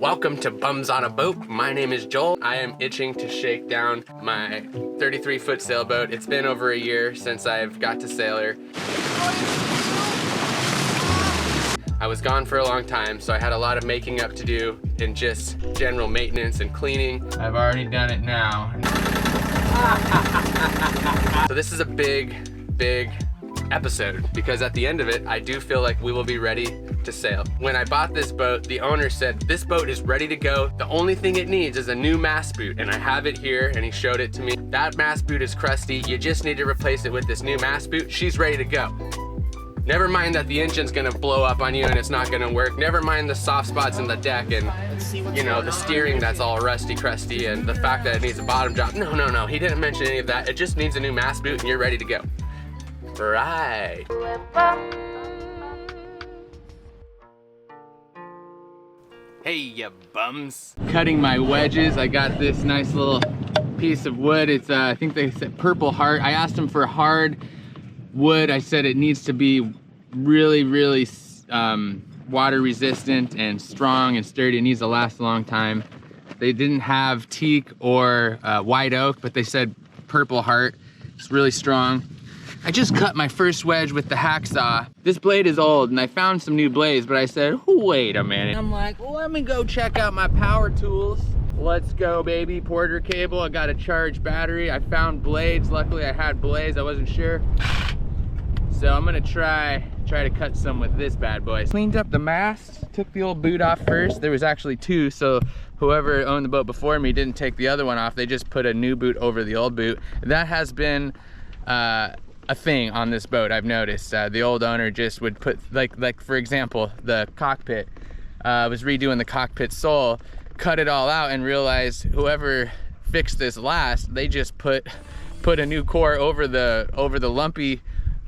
Welcome to Bums on a Boat. My name is Joel. I am itching to shake down my 33-foot sailboat. It's been over a year since I've got to sail her. I was gone for a long time, so I had a lot of making up to do and just general maintenance and cleaning. I've already done it now. So this is a big episode because at the end of it, I do feel like we will be ready to sail. When I bought this boat, the owner said, this boat is ready to go. The only thing it needs is a new mast boot, and I have it here, and he showed it to me. That mast boot is crusty. You just need to replace it with this new mast boot. She's ready to go. Never mind that the engine's gonna blow up on you and it's not gonna work. Never mind the soft spots in the deck and, you know, the steering that's all rusty crusty and the fact that it needs a bottom drop. No, he didn't mention any of that. It just needs a new mast boot and you're ready to go. Right. Hey, you bums. Cutting my wedges. I got this nice little piece of wood. It's, I think they said purple heart. I asked them for hard wood. I said it needs to be really water resistant and strong and sturdy. It needs to last a long time. They didn't have teak or white oak, but they said purple heart. It's really strong. I just cut my first wedge with the hacksaw. This blade is old and I found some new blades, but I said, wait a minute. I'm like, well, let me go check out my power tools. Let's go, baby. Porter cable, I got a charged battery. I found blades. Luckily I had blades, I wasn't sure. So I'm gonna try to cut some with this bad boy. Cleaned up the mast, took the old boot off first. There was actually two, so whoever owned the boat before me didn't take the other one off. They just put a new boot over the old boot. That has been a thing on this boat, I've noticed. The old owner just would put, like for example, the cockpit, was redoing the cockpit sole, cut it all out and realized whoever fixed this last, they just put a new core over the lumpy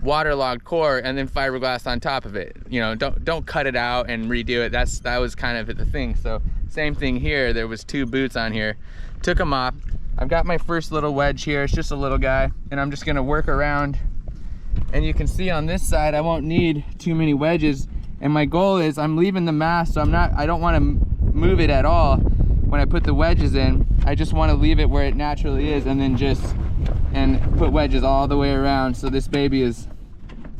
waterlogged core and then fiberglass on top of it. You know, don't cut it out and redo it. That was kind of the thing. So same thing here. There was two boots on here. Took them off. I've got my first little wedge here. It's just a little guy, and I'm just gonna work around. And you can see on this side, I won't need too many wedges. And my goal is I'm leaving the mast, so I don't want to move it at all when I put the wedges in. I just want to leave it where it naturally is, and then and put wedges all the way around so this baby is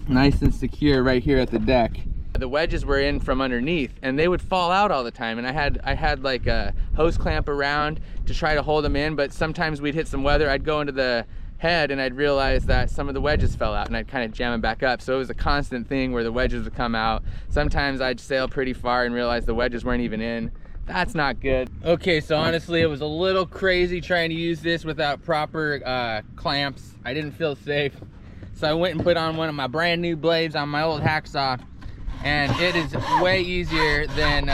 nice and secure right here at the deck. The wedges were in from underneath and they would fall out all the time, and I had like a hose clamp around to try to hold them in, but sometimes we'd hit some weather. I'd go into the head and I'd realize that some of the wedges fell out and I'd kind of jam them back up. So it was a constant thing where the wedges would come out. Sometimes I'd sail pretty far and realize the wedges weren't even in. That's not good. Okay, so honestly, it was a little crazy trying to use this without proper clamps. I didn't feel safe. So I went and put on one of my brand new blades on my old hacksaw, and it is way easier than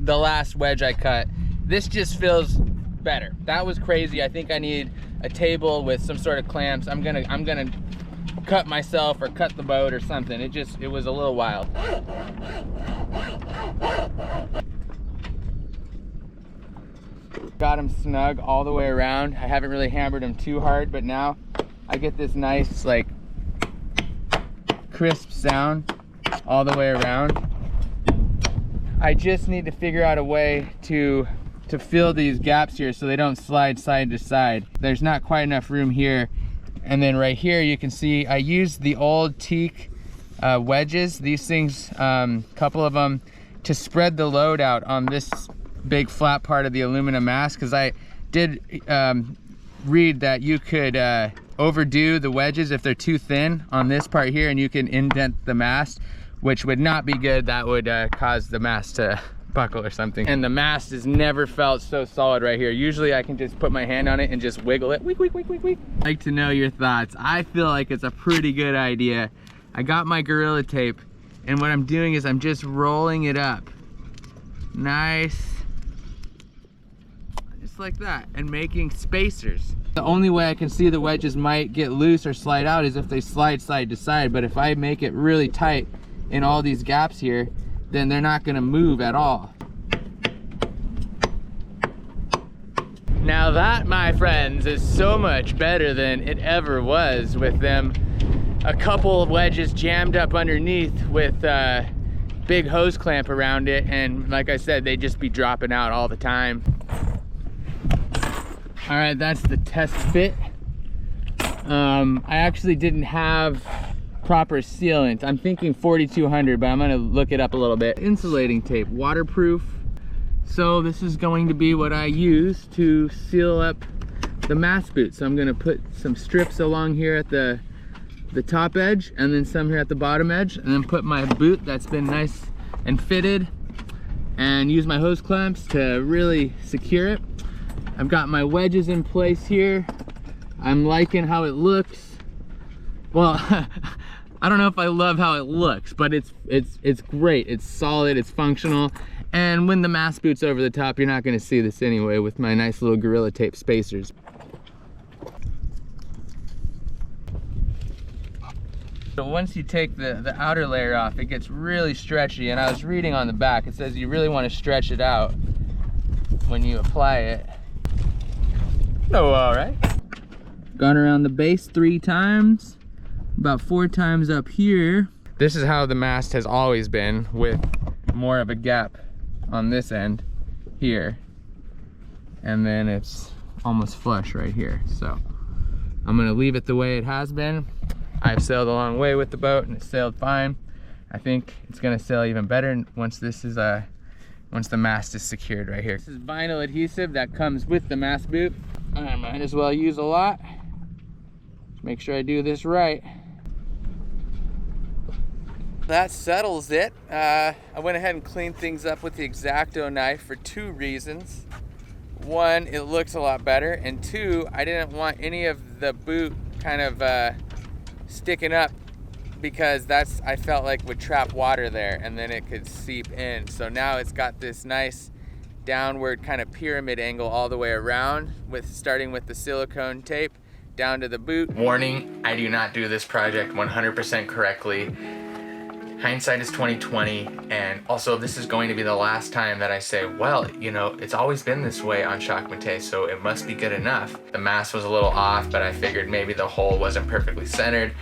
the last wedge I cut. This just feels better. That was crazy. I think I need a table with some sort of clamps. I'm gonna cut myself or cut the boat or something. It was a little wild. Got him snug all the way around. I haven't really hammered him too hard, but now I get this nice, like, crisp sound all the way around. I just need to figure out a way to fill these gaps here so they don't slide side to side. There's not quite enough room here. And then right here you can see I used the old teak wedges, these things, couple of them, to spread the load out on this big flat part of the aluminum mast, because I did read that you could overdo the wedges if they're too thin on this part here, and you can indent the mast, which would not be good. That would cause the mast to buckle or something. And the mast has never felt so solid right here. Usually I can just put my hand on it and just wiggle it. Weak. I'd like to know your thoughts. I feel like it's a pretty good idea. I got my Gorilla Tape, and what I'm doing is I'm just rolling it up. Nice. Just like that, and making spacers. The only way I can see the wedges might get loose or slide out is if they slide side to side, but if I make it really tight in all these gaps here, then they're not gonna move at all. Now that, my friends, is so much better than it ever was with them a couple of wedges jammed up underneath with big hose clamp around it, and like I said, they just be dropping out all the time. All right, that's the test fit. I actually didn't have proper sealant. I'm thinking 4200, but I'm gonna look it up a little bit. Insulating tape, waterproof. So this is going to be what I use to seal up the mast boot. So I'm gonna put some strips along here at the top edge, and then some here at the bottom edge, and then put my boot that's been nice and fitted, and use my hose clamps to really secure it. I've got my wedges in place here. I'm liking how it looks. Well, I don't know if I love how it looks, but it's great. It's solid, it's functional. And when the mast boot's over the top, you're not gonna see this anyway with my nice little Gorilla Tape spacers. So once you take the outer layer off, it gets really stretchy, and I was reading on the back, it says you really want to stretch it out when you apply it. Oh, all right. Gone around the base 3 times, about 4 times up here. This is how the mast has always been, with more of a gap on this end here, and then it's almost flush right here. So I'm gonna leave it the way it has been. I've sailed a long way with the boat and it sailed fine. I think it's gonna sail even better once this is once the mast is secured right here. This is vinyl adhesive that comes with the mast boot. I might as well use a lot. Make sure I do this right. That settles it. I went ahead and cleaned things up with the X-Acto knife for 2 reasons. 1, it looks a lot better, and 2, I didn't want any of the boot kind of sticking up, because I felt like would trap water there and then it could seep in. So now it's got this nice downward kind of pyramid angle all the way around, starting with the silicone tape down to the boot. Warning, I do not do this project 100% correctly. Hindsight is 2020, and also this is going to be the last time that I say, well, you know, it's always been this way on Chak Matay, so it must be good enough. The mast was a little off, but I figured maybe the hole wasn't perfectly centered.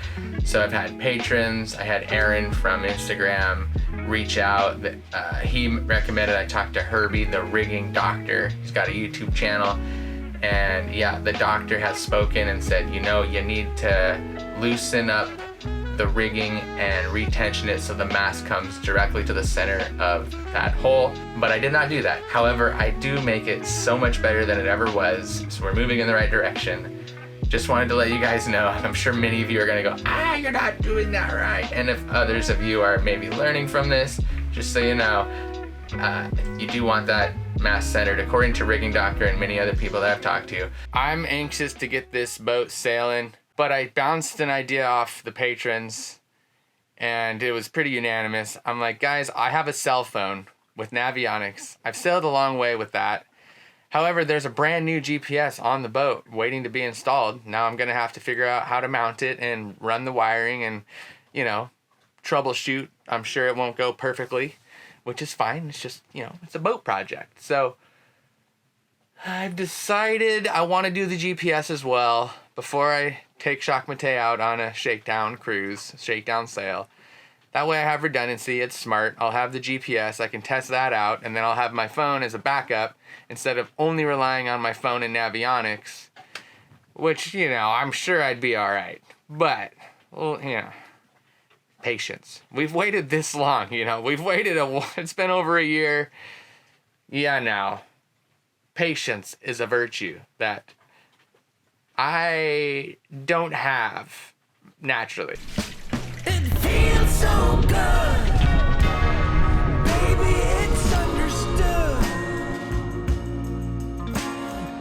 So I've had patrons, I had Aaron from Instagram reach out. He recommended I talk to Herbie, the rigging doctor. He's got a YouTube channel. And yeah, the doctor has spoken and said, you know, you need to loosen up the rigging and retension it so the mast comes directly to the center of that hole. But I did not do that. However, I do make it so much better than it ever was. So we're moving in the right direction. Just wanted to let you guys know. I'm sure many of you are gonna go, you're not doing that right. And if others of you are maybe learning from this, just so you know, you do want that mast centered according to Rigging Doctor and many other people that I've talked to. I'm anxious to get this boat sailing, but I bounced an idea off the patrons and it was pretty unanimous. I'm like, guys, I have a cell phone with Navionics. I've sailed a long way with that. However, there's a brand new GPS on the boat waiting to be installed. Now I'm gonna have to figure out how to mount it and run the wiring and, you know, troubleshoot. I'm sure it won't go perfectly, which is fine. It's just, you know, it's a boat project. So I've decided I want to do the GPS as well before I take Chak Matay out on a shakedown cruise, shakedown sail. That way I have redundancy, it's smart. I'll have the GPS, I can test that out, and then I'll have my phone as a backup instead of only relying on my phone and Navionics, which, you know, I'm sure I'd be all right. But, well, you know, patience. We've waited this long, you know, it's been over a year. Yeah, now, patience is a virtue that I don't have naturally. It feels so good, baby, it's understood.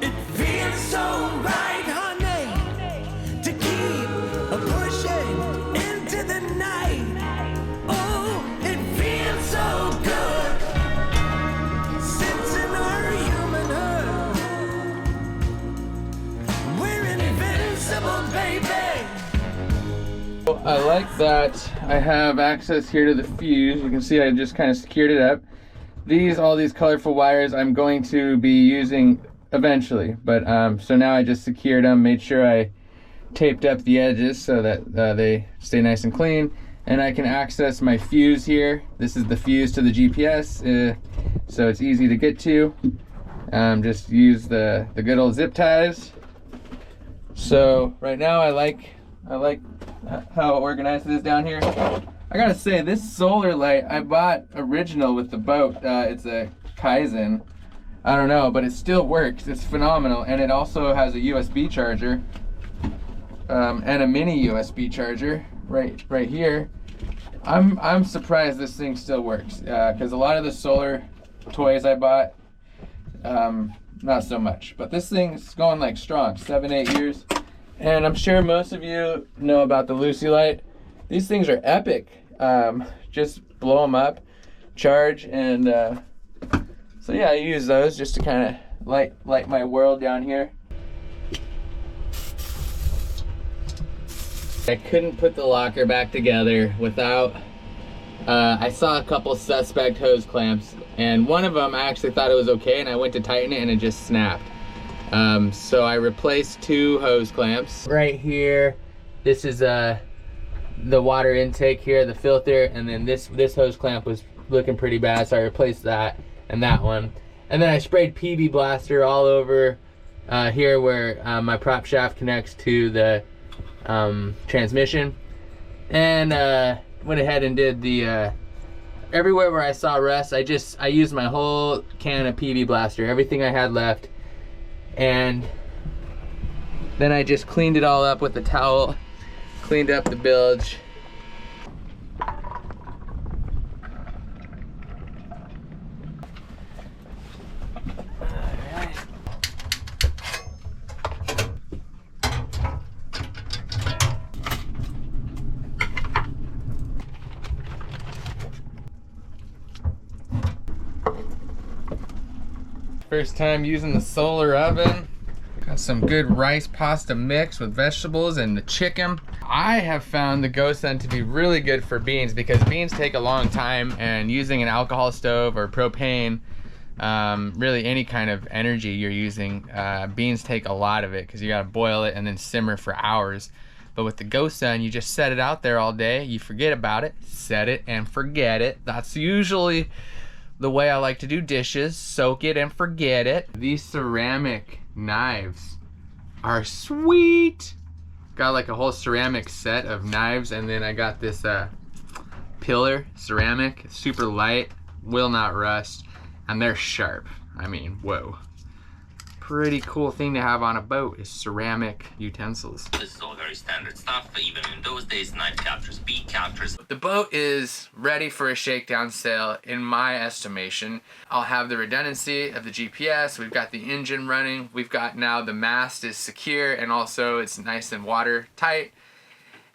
It feels so right, honey, to keep pushing into the night. Oh, it feels so good, sensing our humanhood. We're invincible, baby. I like that I have access here to the fuse. You can see I just kind of secured it up. All these colorful wires I'm going to be using eventually, but so now I just secured them, made sure I taped up the edges so that they stay nice and clean, And I can access my fuse here. This is the fuse to the GPS, so it's easy to get to. Just use the good old zip ties. So right now I like how organized it is down here. I gotta say, this solar light I bought original with the boat. It's a Kaizen. I don't know, but it still works. It's phenomenal, and it also has a USB charger and a mini USB charger right here. I'm surprised this thing still works, because a lot of the solar toys I bought, not so much. But this thing's going like strong, 7-8 years. And I'm sure most of you know about the Lucy light. These things are epic. Just blow them up, charge, and so yeah, I use those just to kind of light my world down here. I couldn't put the locker back together without, I saw a couple suspect hose clamps, and one of them I actually thought it was okay, and I went to tighten it and it just snapped. So I replaced 2 hose clamps. Right here, this is the water intake here, the filter, and then this hose clamp was looking pretty bad, so I replaced that and that one. And then I sprayed PB Blaster all over here where my prop shaft connects to the transmission, and went ahead and did the everywhere where I saw rust, I used my whole can of PB Blaster, everything I had left, and then I just cleaned it all up with a towel, cleaned up the bilge. First time using the solar oven. Got some good rice pasta mix with vegetables and the chicken. I have found the GoSun to be really good for beans because beans take a long time, and using an alcohol stove or propane, really any kind of energy you're using, beans take a lot of it because you gotta boil it and then simmer for hours. But with the GoSun, you just set it out there all day, you forget about it, set it and forget it. That's usually the way I like to do dishes, soak it and forget it. These ceramic knives are sweet. Got like a whole ceramic set of knives, and then I got this pillar ceramic, super light, will not rust, and they're sharp. I mean, whoa. Pretty cool thing to have on a boat is ceramic utensils. This is all very standard stuff. Even in those days, knife captures, bead captures. The boat is ready for a shakedown sail, in my estimation. I'll have the redundancy of the GPS. We've got the engine running. We've got now the mast is secure, and also it's nice and watertight.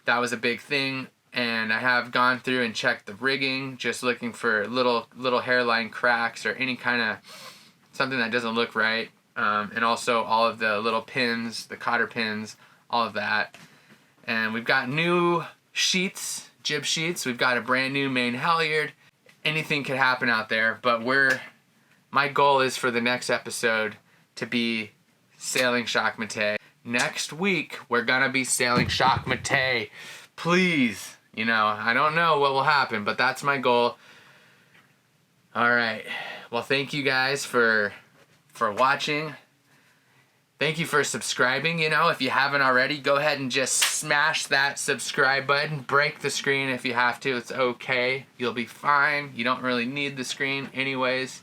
That was a big thing. And I have gone through and checked the rigging, just looking for little hairline cracks or any kind of something that doesn't look right. And also all of the little pins, the cotter pins, all of that. And we've got new sheets, jib sheets. We've got a brand new main halyard. Anything could happen out there, but my goal is for the next episode to be sailing Chak Matay. Next week, we're gonna be sailing Chak Matay. Please, you know, I don't know what will happen, but that's my goal. All right, well, thank you guys for watching. Thank you for subscribing. You know, if you haven't already, go ahead and just smash that subscribe button. Break the screen if you have to. It's okay. You'll be fine. You don't really need the screen anyways.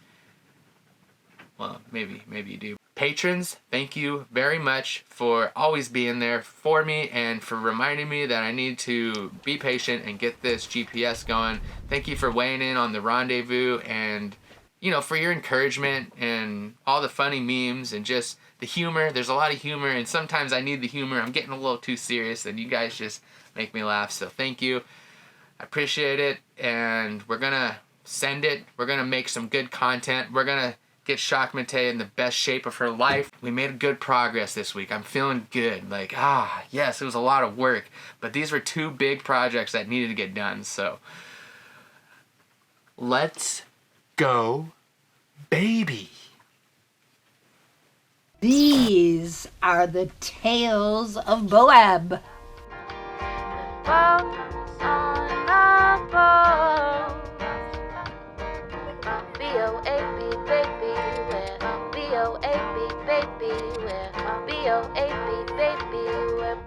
Well, maybe you do. Patrons, thank you very much for always being there for me and for reminding me that I need to be patient and get this GPS going. Thank you for weighing in on the rendezvous, and you know, for your encouragement and all the funny memes and just the humor. There's a lot of humor, and sometimes I need the humor. I'm getting a little too serious, and you guys just make me laugh. So thank you. I appreciate it, and we're gonna send it. We're gonna make some good content. We're gonna get Chak Matay in the best shape of her life. We made good progress this week. I'm feeling good. Like, yes, it was a lot of work, but these were 2 big projects that needed to get done. So let's go, baby. These are the tales of Moab. Bumps on fall. B-O-A-B, baby, where B-O-A-B, baby, where B-O-A-B, baby, where